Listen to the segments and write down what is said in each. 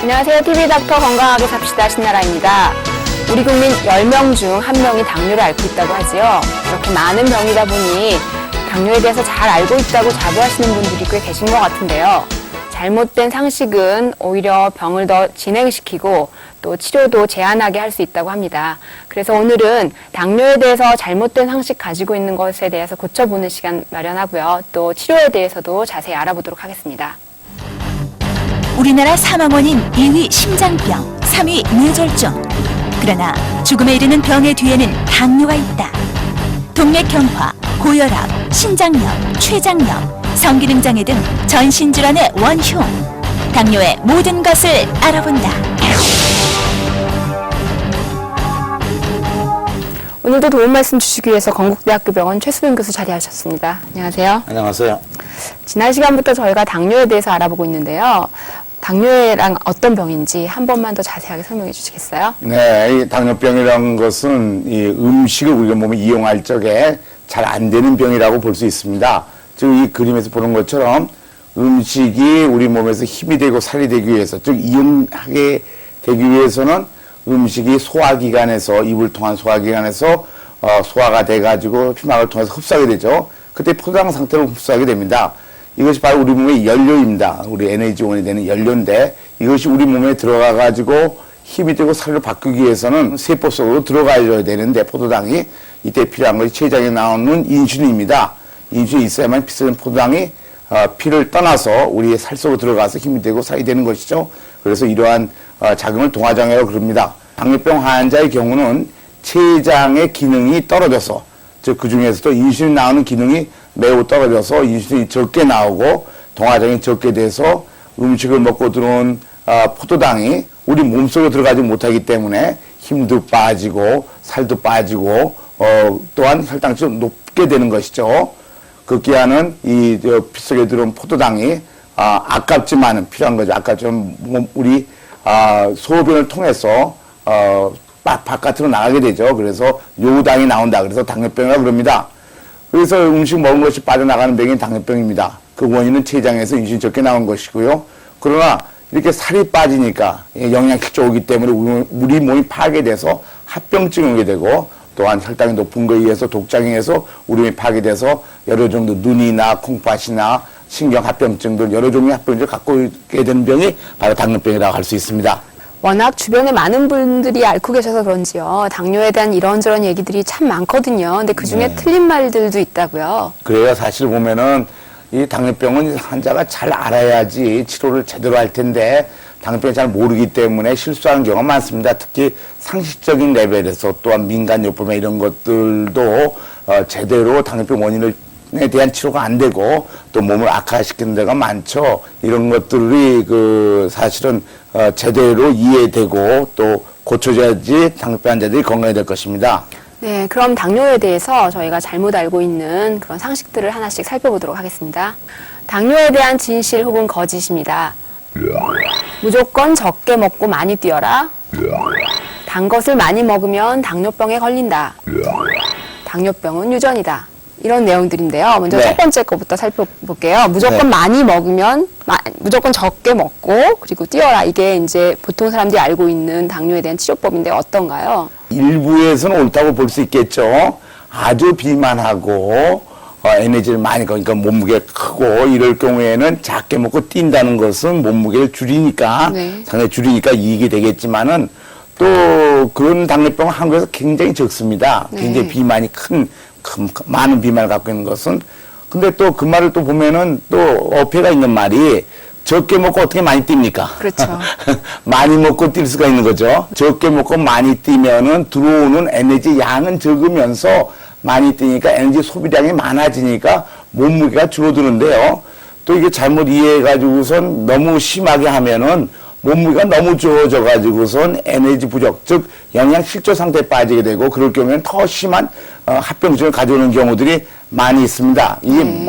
안녕하세요. TV닥터 건강하게 삽시다 신나라입니다. 우리 국민 10명 중 1명이 당뇨를 앓고 있다고 하지요. 이렇게 많은 병이다 보니 당뇨에 대해서 잘 알고 있다고 자부하시는 분들이 꽤 계신 것 같은데요. 잘못된 상식은 오히려 병을 더 진행시키고 또 치료도 제한하게 할 수 있다고 합니다. 그래서 오늘은 당뇨에 대해서 잘못된 상식 가지고 있는 것에 대해서 고쳐보는 시간 마련하고요. 또 치료에 대해서도 자세히 알아보도록 하겠습니다. 우리나라 사망원인 2위 심장병, 3위 뇌졸중. 그러나 죽음에 이르는 병의 뒤에는 당뇨가 있다. 동맥경화, 고혈압, 신장염, 췌장염, 성기능장애 등 전신질환의 원흉. 당뇨의 모든 것을 알아본다. 오늘도 도움 말씀 주시기 위해서 건국대학교 병원 최수빈 교수 자리하셨습니다. 안녕하세요. 안녕하세요. 지난 시간부터 저희가 당뇨에 대해서 알아보고 있는데요. 당뇨랑 어떤 병인지 한 번만 더 자세하게 설명해 주시겠어요? 네, 이 당뇨병이라는 것은 이 음식을 우리가 몸에 이용할 적에 잘 안 되는 병이라고 볼 수 있습니다. 즉, 이 그림에서 보는 것처럼 음식이 우리 몸에서 힘이 되고 살이 되기 위해서, 즉, 이용하게 되기 위해서는 음식이 소화기관에서, 입을 통한 소화기관에서 소화가 돼가지고 피막을 통해서 흡수하게 되죠. 그때 포도당 상태로 흡수하게 됩니다. 이것이 바로 우리 몸의 연료입니다. 우리 에너지원이 되는 연료인데 이것이 우리 몸에 들어가가지고 힘이 되고 살로 바꾸기 위해서는 세포 속으로 들어가야 되는데 포도당이 이때 필요한 것이 췌장에 나오는 인슐린입니다. 인슐린이 있어야만 피 썩은 포도당이 피를 떠나서 우리의 살 속으로 들어가서 힘이 되고 살이 되는 것이죠. 그래서 이러한 작용을 동화장애라고 그럽니다. 당뇨병 환자의 경우는 췌장의 기능이 떨어져서 즉 그 중에서도 인슐린 나오는 기능이 매우 떨어져서 인슐린이 적게 나오고 동화장이 적게 돼서 음식을 먹고 들어온 포도당이 우리 몸속으로 들어가지 못하기 때문에 힘도 빠지고 살도 빠지고 또한 혈당치도 높게 되는 것이죠. 극기야는 이 피 속에 들어온 포도당이 아깝지만은 필요한 거죠. 아깝지만 우리 소변을 통해서 바깥으로 나가게 되죠. 그래서 요당이 나온다. 그래서 당뇨병이라고 그럽니다. 그래서 음식 먹은 것이 빠져나가는 병이 당뇨병입니다. 그 원인은 췌장에서 인슐린이 적게 나온 것이고요. 그러나 이렇게 살이 빠지니까 영양실조 오기 때문에 우리 몸이 파괴돼서 합병증이 오게 되고 또한 혈당이 높은 거에 의해서 독장애에서 우리 몸이 파괴돼서 여러 정도 눈이나 콩팥이나 신경합병증 등 여러 종류의 합병증을 갖고 있게 되는 병이 바로 당뇨병이라고 할 수 있습니다. 워낙 주변에 많은 분들이 앓고 계셔서 그런지요. 당뇨에 대한 이런저런 얘기들이 참 많거든요. 근데 그중에 네. 틀린 말들도 있다고요. 그래야 사실 보면은 이 당뇨병은 환자가 잘 알아야지 치료를 제대로 할 텐데 당뇨병을 잘 모르기 때문에 실수하는 경우가 많습니다. 특히 상식적인 레벨에서 또한 민간요법이나 이런 것들도 제대로 당뇨병 원인에 대한 치료가 안 되고 또 몸을 악화시키는 데가 많죠. 이런 것들이 사실은 제대로 이해되고 또 고쳐져야지 당뇨병 환자들이 건강해질 것입니다. 네, 그럼 당뇨에 대해서 저희가 잘못 알고 있는 그런 상식들을 하나씩 살펴보도록 하겠습니다. 당뇨에 대한 진실 혹은 거짓입니다. 무조건 적게 먹고 많이 뛰어라. 단 것을 많이 먹으면 당뇨병에 걸린다. 당뇨병은 유전이다. 이런 내용들인데요. 먼저 네. 첫 번째 거부터 살펴볼게요. 무조건 네. 많이 먹으면 무조건 적게 먹고 그리고 뛰어라. 이게 이제 보통 사람들이 알고 있는 당뇨에 대한 치료법인데 어떤가요? 일부에서는 옳다고 볼 수 있겠죠. 아주 비만하고 에너지를 많이 그러니까 몸무게가 크고 이럴 경우에는 작게 먹고 뛴다는 것은 몸무게를 줄이니까 네. 상당히 줄이니까 이익이 되겠지만은 또 그런 당뇨병은 한국에서 굉장히 적습니다. 네. 굉장히 비만이 많은 비만을 갖고 있는 것은 근데 또 그 말을 또 보면은 또 어폐가 있는 말이 적게 먹고 어떻게 많이 뜁니까? 그렇죠. 많이 먹고 뛸 수가 있는 거죠. 적게 먹고 많이 뛰면은 들어오는 에너지 양은 적으면서 많이 뛰니까 에너지 소비량이 많아지니까 몸무게가 줄어드는데요. 또 이게 잘못 이해해가지고선 너무 심하게 하면은 몸무게가 너무 좋아져가지고선 에너지 부족, 즉 영양 실조 상태에 빠지게 되고 그럴 경우에는 더 심한 합병증을 가져오는 경우들이 많이 있습니다. 이게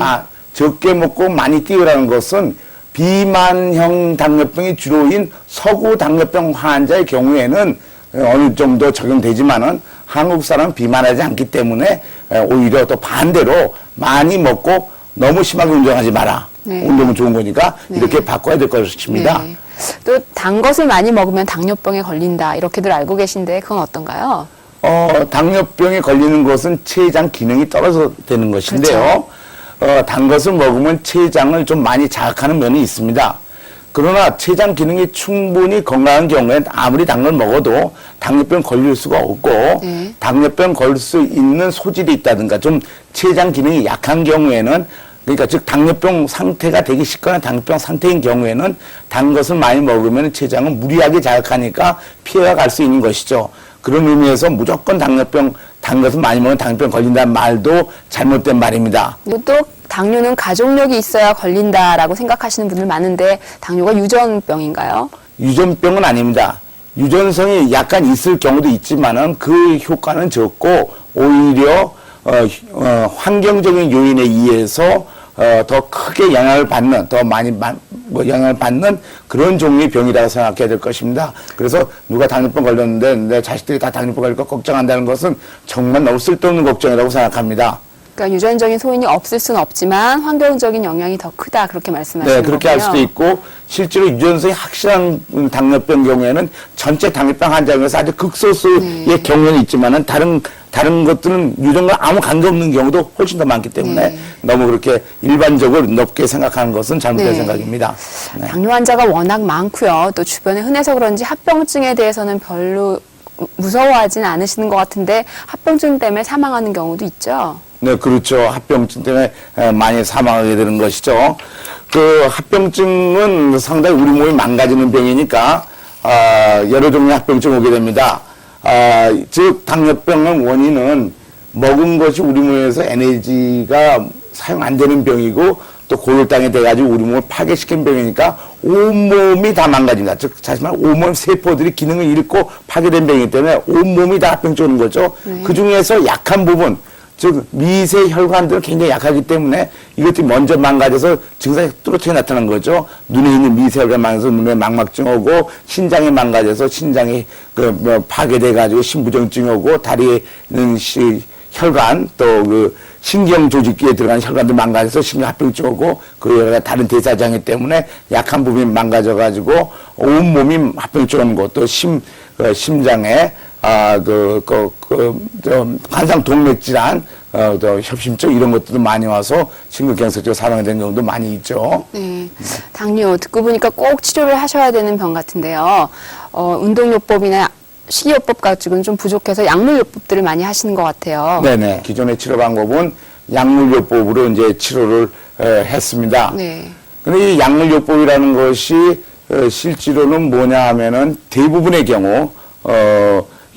적게 먹고 많이 뛰어라는 것은 비만형 당뇨병이 주로인 서구 당뇨병 환자의 경우에는 어느 정도 적용되지만은 한국 사람은 비만하지 않기 때문에 오히려 또 반대로 많이 먹고 너무 심하게 운동하지 마라. 네. 운동은 좋은 거니까 네. 이렇게 바꿔야 될 것입니다. 네. 또 단 것을 많이 먹으면 당뇨병에 걸린다 이렇게들 알고 계신데 그건 어떤가요? 당뇨병에 걸리는 것은 췌장 기능이 떨어져 되는 것인데요. 단 것을 먹으면 췌장을 좀 많이 자극하는 면이 있습니다. 그러나 췌장 기능이 충분히 건강한 경우엔 아무리 단 걸 먹어도 당뇨병 걸릴 수가 없고 네. 당뇨병 걸릴 수 있는 소질이 있다든가 좀 췌장 기능이 약한 경우에는 그러니까 즉 당뇨병 상태가 되기 쉽거나 당뇨병 상태인 경우에는 단 것을 많이 먹으면 췌장을 무리하게 자극하니까 피해가 갈 수 있는 것이죠. 그런 의미에서 무조건 단 것을 많이 먹으면 당뇨병 걸린다는 말도 잘못된 말입니다. 그리고 또 당뇨는 가족력이 있어야 걸린다라고 생각하시는 분들 많은데 당뇨가 유전병인가요? 유전병은 아닙니다. 유전성이 약간 있을 경우도 있지만은 그 효과는 적고 오히려 환경적인 요인에 의해서 더 크게 영향을 받는, 더 많이 영향을 받는 그런 종류의 병이라고 생각해야 될 것입니다. 그래서 누가 당뇨병 걸렸는데 내 자식들이 다 당뇨병 걸릴 거 걱정한다는 것은 정말 너무 쓸데없는 걱정이라고 생각합니다. 그러니까 유전적인 소인이 없을 수는 없지만 환경적인 영향이 더 크다 그렇게 말씀하시는 네, 거군요. 그렇게 할 수도 있고 실제로 유전성이 확실한 당뇨병 경우에는 전체 당뇨병 환자 중에서 아주 극소수의 경우는 있지만은 다른 것들은 유전과 아무 관계 없는 경우도 훨씬 더 많기 때문에 너무 그렇게 일반적으로 높게 생각하는 것은 잘못된 네. 생각입니다. 네. 당뇨 환자가 워낙 많고요. 또 주변에 흔해서 그런지 합병증에 대해서는 별로 무서워하진 않으시는 것 같은데 합병증 때문에 사망하는 경우도 있죠. 네, 그렇죠. 합병증 때문에 많이 사망하게 되는 것이죠. 그 합병증은 상당히 우리 몸이 망가지는 병이니까 여러 종류의 합병증이 오게 됩니다. 즉 당뇨병의 원인은 먹은 것이 우리 몸에서 에너지가 사용 안 되는 병이고 또 고혈당이 돼가지고 우리 몸을 파괴시키는 병이니까 온몸이 다 망가집니다. 즉 다시 말해 온몸 세포들이 기능을 잃고 파괴된 병이기 때문에 온몸이 다 합병증 오는 거죠. 그 중에서 약한 부분 즉 미세 혈관들은 굉장히 약하기 때문에 이것들이 먼저 망가져서 증상이 뚜렷하게 나타나는 거죠. 눈에 있는 미세 혈관 망가져서 눈에 망막증 오고 신장이 망가져서 신장이 파괴돼 가지고 신부전증 오고 다리에 있는 혈관 또 그 신경 조직기에 들어가는 혈관도 망가져서 신경합병증 오고 그 다른 대사장애 때문에 약한 부분이 망가져 가지고 온몸이 합병증 오는 것도 심장에 관상 동맥 질환, 또 협심증 이런 것들도 많이 와서 심근경색적으로 사망이 되는 경우도 많이 있죠. 네. 당뇨 듣고 보니까 꼭 치료를 하셔야 되는 병 같은데요. 운동요법이나 식이요법 가지고는 좀 부족해서 약물요법들을 많이 하시는 것 같아요. 네네. 기존의 치료 방법은 약물요법으로 이제 치료를 했습니다. 네. 근데 이 약물요법이라는 것이 실제로는 뭐냐 하면은 대부분의 경우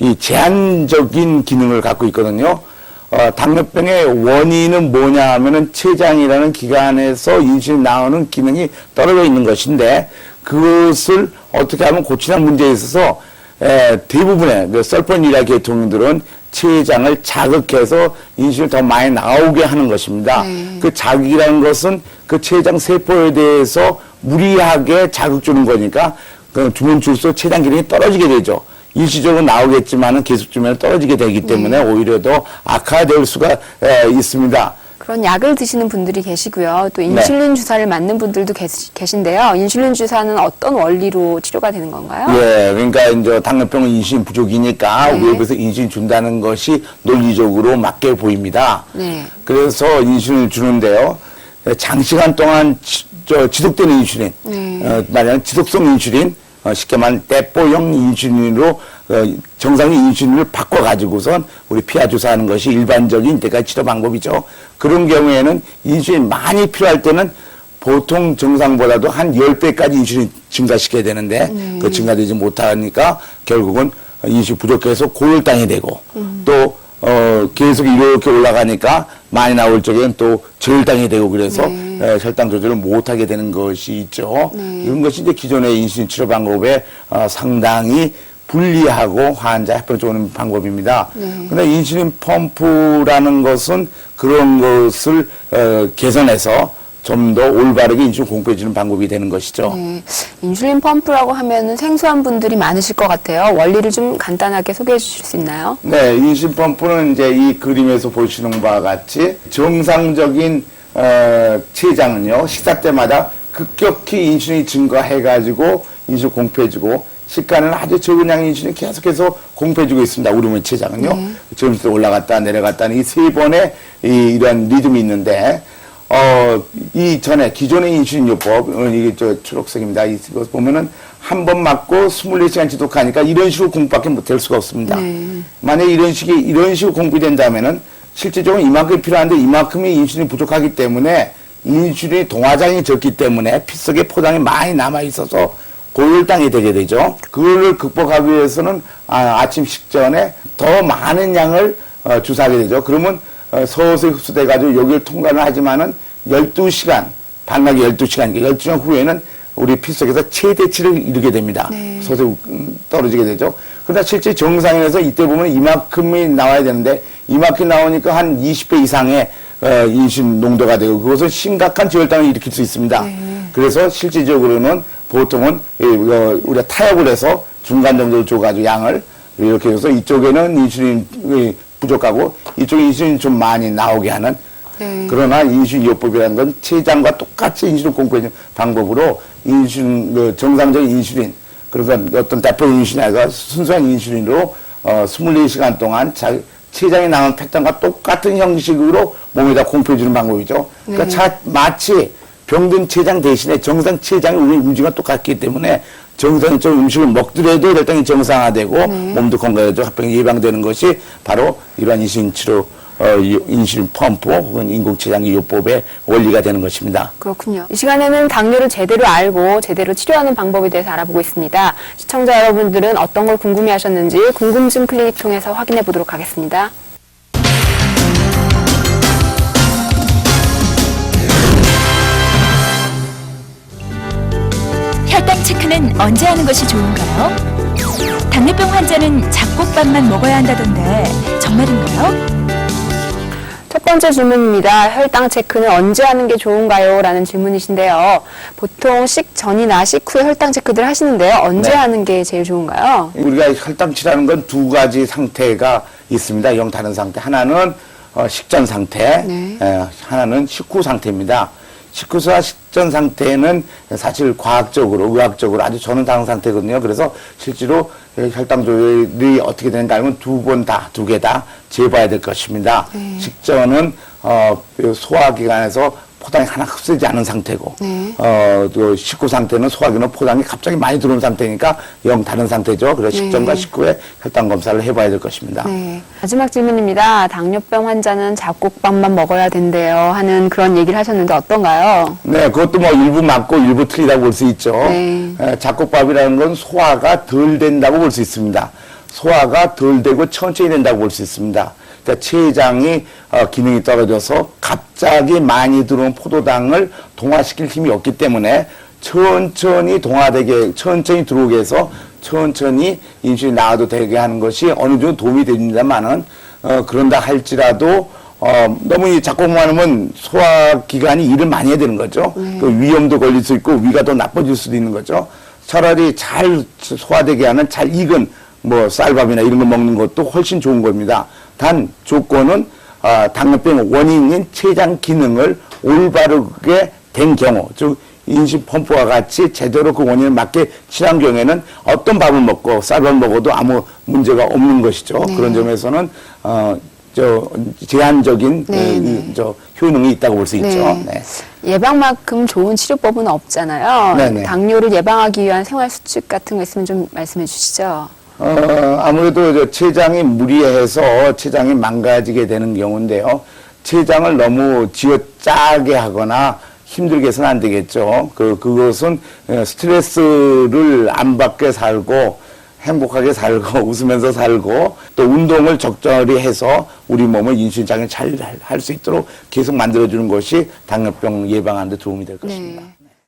이 제한적인 기능을 갖고 있거든요. 당뇨병의 원인은 뭐냐 하면은 췌장이라는 기관에서 인슐린 나오는 기능이 떨어져 있는 것인데 그것을 어떻게 하면 고치는 문제에 있어서 대부분의 설포니라 계통들은 췌장을 자극해서 인슐린이 더 많이 나오게 하는 것입니다. 그 자극이라는 것은 그 췌장 세포에 대해서 무리하게 자극 주는 거니까 그 주면 줄수록 췌장 기능이 떨어지게 되죠. 일시적으로 나오겠지만은 계속 주면 떨어지게 되기 때문에 오히려 더 악화될 수가 있습니다. 그런 약을 드시는 분들이 계시고요. 또 인슐린 주사를 맞는 분들도 계신데요. 인슐린 주사는 어떤 원리로 치료가 되는 건가요? 예, 그러니까 이제 당뇨병은 인슐린 부족이니까 네. 외부에서 인슐린 준다는 것이 논리적으로 맞게 보입니다. 네. 그래서 인슐린을 주는데요. 장시간 동안 지속되는 인슐린, 말하자면 지속성 인슐린, 쉽게 말하면 대포형 인슐린으로 정상의 인슐린을 바꿔가지고선 우리 피하 주사하는 것이 일반적인 대가 치료 방법이죠. 그런 경우에는 인슐린 많이 필요할 때는 보통 정상보다도 한 10배까지 인슐린 증가시켜야 되는데 그 증가되지 못하니까 결국은 인슐린 부족해서 고혈당이 되고 또 계속 이렇게 올라가니까 많이 나올 적에는 또 저혈당이 되고 그래서 혈당 조절을 못하게 되는 것이 있죠. 이런 것이 이제 기존의 인슐린 치료 방법에 상당히 불리하고 환자 합병증 오는 방법입니다. 그런데 인슐린 펌프라는 것은 그런 것을 개선해서 좀 더 올바르게 인슐린 공급해주는 방법이 되는 것이죠. 네. 인슐린 펌프라고 하면은 생소한 분들이 많으실 것 같아요. 원리를 좀 간단하게 소개해 주실 수 있나요? 네, 인슐린 펌프는 이제 이 그림에서 보시는 바와 같이 정상적인 췌장은요, 식사 때마다 급격히 인슐린이 증가해가지고 인슐린 공급해주고, 식간은 아주 적은 양의 인슐린이 계속해서 공급해주고 있습니다. 우리 몸의 췌장은요. 점수도 올라갔다 내려갔다 하는 이 세 번의 이러한 리듬이 있는데, 이 전에 기존의 인슐린 요법, 이게 초록색입니다. 이거 보면은 한 번 맞고 24시간 지독하니까 이런 식으로 공부밖에 될 수가 없습니다. 만약에 이런 식으로 공부이 된다면은 실질적으로 이만큼이 필요한데 이만큼이 인슐린이 부족하기 때문에 인슐린이 동화장이 적기 때문에 피 속에 포장이 많이 남아 있어서 고혈당이 되게 되죠. 그걸 극복하기 위해서는 아침 식전에 더 많은 양을 주사하게 되죠. 그러면 서서히 흡수돼가지고 여기를 통과를 하지만은 12시간, 반나기 12시간, 12시간 후에는 우리 피 속에서 최대치를 이루게 됩니다. 서서히 떨어지게 되죠. 그러나 실제 정상에서 이때 보면 이만큼이 나와야 되는데 이만큼 나오니까 한 20배 이상의 인슐린 농도가 되고 그것은 심각한 저혈당을 일으킬 수 있습니다. 그래서 실질적으로는 보통은 우리가 타협을 해서 중간 정도를 줘가지고 양을 이렇게 해서 이쪽에는 인슐린이 부족하고 이쪽에 인슐린이 좀 많이 나오게 하는 그러나 인슐린 요법이라는 건 췌장과 똑같이 인슐린 공급해주는 방법으로 인슐린, 정상적인 인슐린, 그러니까 어떤 대표 인슐린이 아니라 순수한 인슐린으로 24시간 동안 췌장에 나온 패턴과 똑같은 형식으로 몸에다 공급해주는 방법이죠. 그러니까 마치 병든 췌장 대신에 정상 췌장의 움직임과 똑같기 때문에 정상적 음식을 먹더라도 혈당이 정상화되고 몸도 건강해지고 합병이 예방되는 것이 바로 이러한 인슐린 치료, 인슐린 펌프 혹은 인공췌장기 요법의 원리가 되는 것입니다. 그렇군요. 이 시간에는 당뇨를 제대로 알고 제대로 치료하는 방법에 대해서 알아보고 있습니다. 시청자 여러분들은 어떤 걸 궁금해하셨는지 궁금증 클리닉 통해서 확인해 보도록 하겠습니다. 혈당 체크는 언제 하는 것이 좋은가요? 당뇨병 환자는 잡곡밥만 먹어야 한다던데 정말인가요? 첫 번째 질문입니다. 혈당 체크는 언제 하는 게 좋은가요? 라는 질문이신데요. 보통 식전이나 식후에 혈당 체크들 하시는데요. 언제 하는 게 제일 좋은가요? 우리가 혈당치라는 건 두 가지 상태가 있습니다. 영 다른 상태. 하나는 식전 상태, 하나는 식후 상태입니다. 식후와 식전 상태는 사실 과학적으로, 의학적으로 아주 저는 상태거든요. 그래서 실제로 혈당 조절이 어떻게 되는가 하면 두 개 다 재봐야 될 것입니다. 식전은 소화기관에서 포당이 하나 흡수되지 않은 상태고, 또 식후 상태는 소화기는 포당이 갑자기 많이 들어온 상태니까 영 다른 상태죠. 그래서 식전과 식후에 혈당 검사를 해봐야 될 것입니다. 마지막 질문입니다. 당뇨병 환자는 잡곡밥만 먹어야 된대요 하는 그런 얘기를 하셨는데 어떤가요? 네, 그것도 뭐 일부 맞고 일부 틀리다고 볼 수 있죠. 잡곡밥이라는 건 소화가 덜 된다고 볼 수 있습니다. 소화가 덜 되고 천천히 된다고 볼 수 있습니다. 그러니까 췌장이 기능이 떨어져서 갑자기 많이 들어온 포도당을 동화시킬 힘이 없기 때문에 천천히 천천히 들어오게 해서 천천히 인슐린이 나와도 되게 하는 것이 어느 정도 도움이 됩니다만은 그런다 할지라도 너무 이 잡곡만 하면 소화기관이 일을 많이 해야 되는 거죠. 그 위염도 걸릴 수 있고 위가 더 나빠질 수도 있는 거죠. 차라리 잘 소화되게 하는 잘 익은 뭐 쌀밥이나 이런 거 먹는 것도 훨씬 좋은 겁니다. 단 조건은 당뇨병 원인인 췌장 기능을 올바르게 된 경우, 즉 인슐린 펌프와 같이 제대로 그 원인을 맞게 치료한 경우에는 어떤 밥을 먹고 쌀밥을 먹어도 아무 문제가 없는 것이죠. 그런 점에서는 제한적인 효능이 있다고 볼 수 있죠. 예방만큼 좋은 치료법은 없잖아요. 당뇨를 예방하기 위한 생활 수칙 같은 거 있으면 좀 말씀해 주시죠. 아무래도 췌장이 무리해서 췌장이 망가지게 되는 경우인데요. 췌장을 너무 쥐어짜게 하거나 힘들게 해서는 안 되겠죠. 그것은 스트레스를 안 받게 살고 행복하게 살고 웃으면서 살고 또 운동을 적절히 해서 우리 몸의 인슐린장을 잘 할 수 있도록 계속 만들어주는 것이 당뇨병 예방하는 데 도움이 될 것입니다.